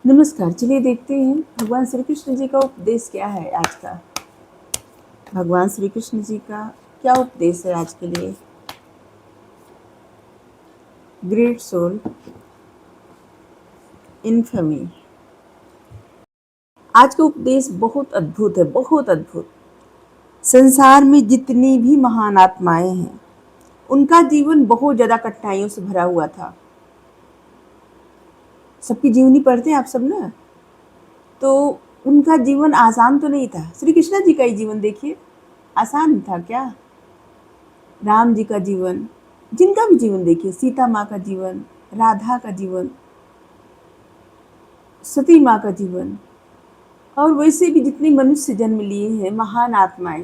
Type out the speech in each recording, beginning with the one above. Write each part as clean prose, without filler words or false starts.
नमस्कार, चलिए देखते हैं भगवान श्री कृष्ण जी का उपदेश क्या है आज का। भगवान श्री कृष्ण जी का क्या उपदेश है आज के लिए। Great soul infamy. आज का उपदेश बहुत अद्भुत है, बहुत अद्भुत। संसार में जितनी भी महान आत्माएं हैं उनका जीवन बहुत ज़्यादा कठिनाइयों से भरा हुआ था। सबकी जीवनी पढ़ते हैं आप सब ना, तो उनका जीवन आसान तो नहीं था। श्री कृष्ण जी का ही जीवन देखिए, आसान था क्या? राम जी का जीवन, जिनका भी जीवन देखिए, सीता माँ का जीवन, राधा का जीवन, सती माँ का जीवन, और वैसे भी जितने मनुष्य जन्म लिए हैं, महान आत्माएं,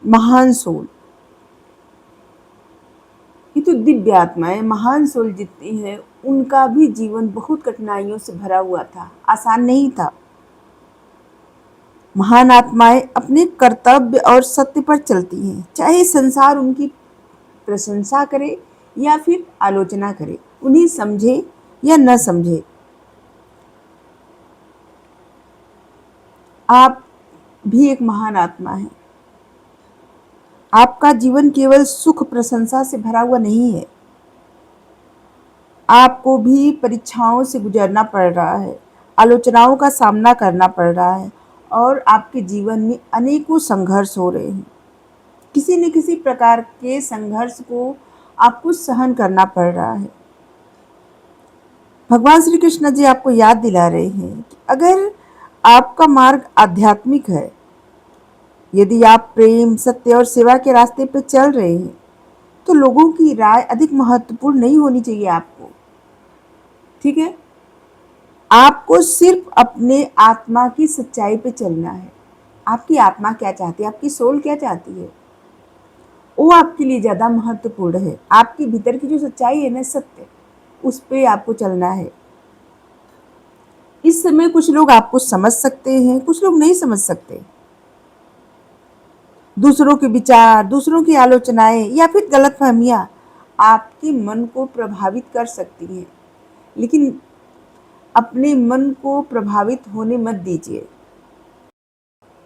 महान सोल, ये तो दिव्य आत्माएं, महान सोल जितनी हैं उनका भी जीवन बहुत कठिनाइयों से भरा हुआ था, आसान नहीं था। महान आत्माएं अपने कर्तव्य और सत्य पर चलती हैं, चाहे संसार उनकी प्रशंसा करे या फिर आलोचना करे, उन्हें समझे या न समझे। आप भी एक महान आत्मा हैं। आपका जीवन केवल सुख प्रशंसा से भरा हुआ नहीं है। आपको भी परीक्षाओं से गुजरना पड़ रहा है, आलोचनाओं का सामना करना पड़ रहा है, और आपके जीवन में अनेकों संघर्ष हो रहे हैं। किसी न किसी प्रकार के संघर्ष को आपको सहन करना पड़ रहा है। भगवान श्री कृष्ण जी आपको याद दिला रहे हैं कि अगर आपका मार्ग आध्यात्मिक है, यदि आप प्रेम, सत्य और सेवा के रास्ते पर चल रहे हैं, तो लोगों की राय अधिक महत्वपूर्ण नहीं होनी चाहिए आपको। ठीक है? आपको सिर्फ अपने आत्मा की सच्चाई पे चलना है। आपकी आत्मा क्या चाहती है, आपकी सोल क्या चाहती है, वो आपके लिए ज़्यादा महत्वपूर्ण है। आपके भीतर की जो सच्चाई है ना, सत्य, उस पे आपको चलना है। इस समय कुछ लोग आपको समझ सकते हैं, कुछ लोग नहीं समझ सकते। दूसरों के विचार, दूसरों की आलोचनाएं या फिर गलतफहमियां आपके मन को प्रभावित कर सकती हैं, लेकिन अपने मन को प्रभावित होने मत दीजिए।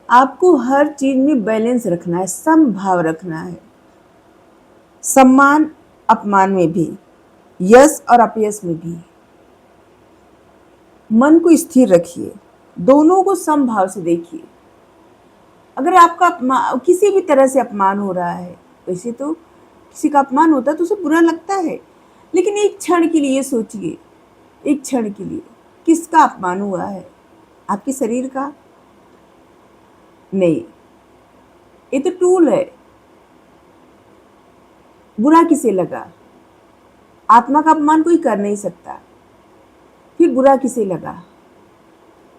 आपको हर चीज में बैलेंस रखना है, समभाव रखना है। सम्मान अपमान में भी, यश और अपयश में भी मन को स्थिर रखिए, दोनों को समभाव से देखिए। अगर आपका किसी भी तरह से अपमान हो रहा है, वैसे तो किसी का अपमान होता है तो उसे बुरा लगता है, लेकिन एक क्षण के लिए सोचिए, एक क्षण के लिए किसका अपमान हुआ है? आपके शरीर का? नहीं, ये तो टूल है। बुरा किसे लगा? आत्मा का अपमान कोई कर नहीं सकता, फिर बुरा किसे लगा?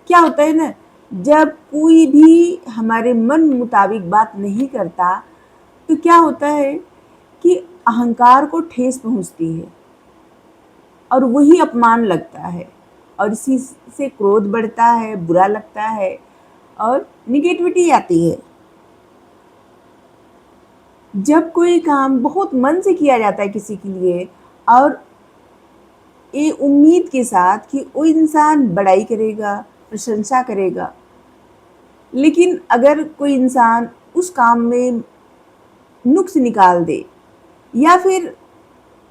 क्या होता है ना, जब कोई भी हमारे मन मुताबिक बात नहीं करता तो क्या होता है कि अहंकार को ठेस पहुंचती है और वही अपमान लगता है, और इसी से क्रोध बढ़ता है, बुरा लगता है और निगेटिविटी आती है। जब कोई काम बहुत मन से किया जाता है किसी के लिए, और ये उम्मीद के साथ कि वो इंसान बड़ाई करेगा, प्रशंसा करेगा, लेकिन अगर कोई इंसान उस काम में नुक्स निकाल दे या फिर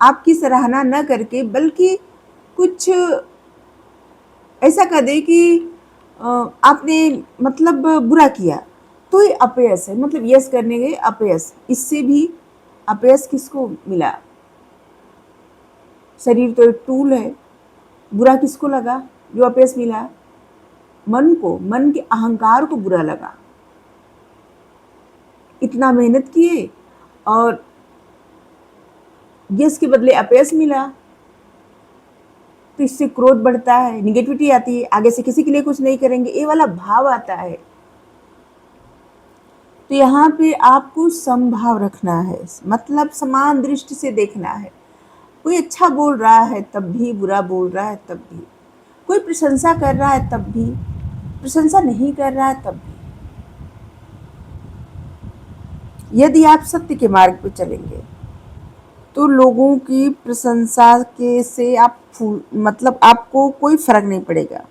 आपकी सराहना न करके बल्कि कुछ ऐसा कर दे कि आपने मतलब बुरा किया, तो ये अपयश है। मतलब यस करने गए, अपयश। इससे भी अपयश किसको मिला? शरीर तो एक टूल है। बुरा किसको लगा जो अपयश मिला? मन को, मन के अहंकार को बुरा लगा। इतना मेहनत किए और यस के बदले अपयश मिला, तो इससे क्रोध बढ़ता है, निगेटिविटी आती है, आगे से किसी के लिए कुछ नहीं करेंगे, ये वाला भाव आता है। तो यहाँ पे आपको समभाव रखना है, मतलब समान दृष्टि से देखना है। कोई अच्छा बोल रहा है तब भी, बुरा बोल रहा है तब भी, कोई प्रशंसा कर रहा है तब भी, प्रशंसा नहीं कर रहा है तब भी। यदि आप सत्य के मार्ग पर चलेंगे तो लोगों की प्रशंसा के से आप मतलब आपको कोई फर्क नहीं पड़ेगा।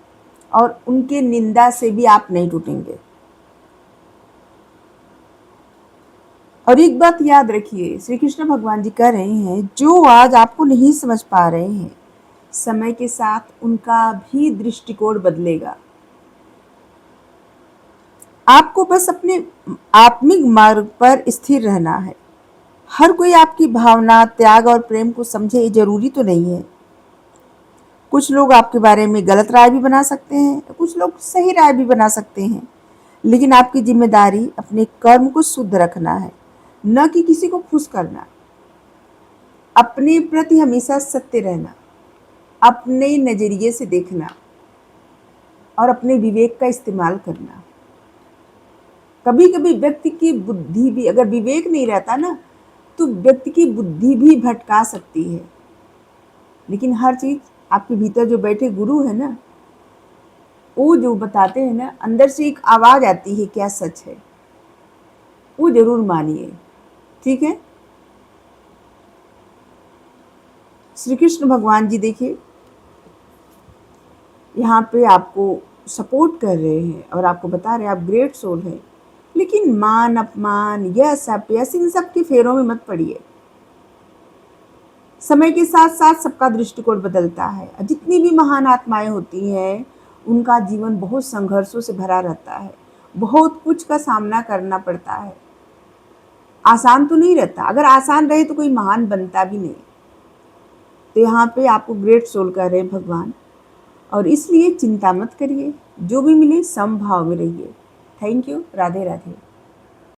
और उनके निंदा से भी आप नहीं टूटेंगे। और एक बात याद रखिए, श्री कृष्ण भगवान जी कह रहे हैं, जो आज आपको नहीं समझ पा रहे हैं, समय के साथ उनका भी दृष्टिकोण बदलेगा। आपको बस अपने आत्मिक मार्ग पर स्थिर रहना है। हर कोई आपकी भावना, त्याग और प्रेम को समझे ये जरूरी तो नहीं है। कुछ लोग आपके बारे में गलत राय भी बना सकते हैं, कुछ लोग सही राय भी बना सकते हैं, लेकिन आपकी जिम्मेदारी अपने कर्म को शुद्ध रखना है, न कि किसी को खुश करना। अपने प्रति हमेशा सत्य रहना, अपने नजरिए से देखना और अपने विवेक का इस्तेमाल करना। कभी कभी व्यक्ति की बुद्धि भी, अगर विवेक नहीं रहता ना, तो व्यक्ति की बुद्धि भी भटका सकती है। लेकिन हर चीज आपके भीतर जो बैठे गुरु है ना, वो जो बताते हैं ना, अंदर से एक आवाज आती है क्या सच है, वो जरूर मानिए। ठीक है। श्री कृष्ण भगवान जी देखिए यहाँ पे आपको सपोर्ट कर रहे हैं और आपको बता रहे हैं आप ग्रेट सोल हैं, लेकिन मान अपमान, यश अपयश, इन सब के फेरों में मत पड़िए। समय के साथ साथ सबका दृष्टिकोण बदलता है। जितनी भी महान आत्माएं होती हैं, उनका जीवन बहुत संघर्षों से भरा रहता है, बहुत कुछ का सामना करना पड़ता है। आसान तो नहीं रहता, अगर आसान रहे तो कोई महान बनता भी नहीं। तो यहाँ पे आपको ग्रेट सोल कर रहे हैं भगवान, और इसलिए चिंता मत करिए, जो भी मिले समभाव में रहिए। Thank you. राधे राधे।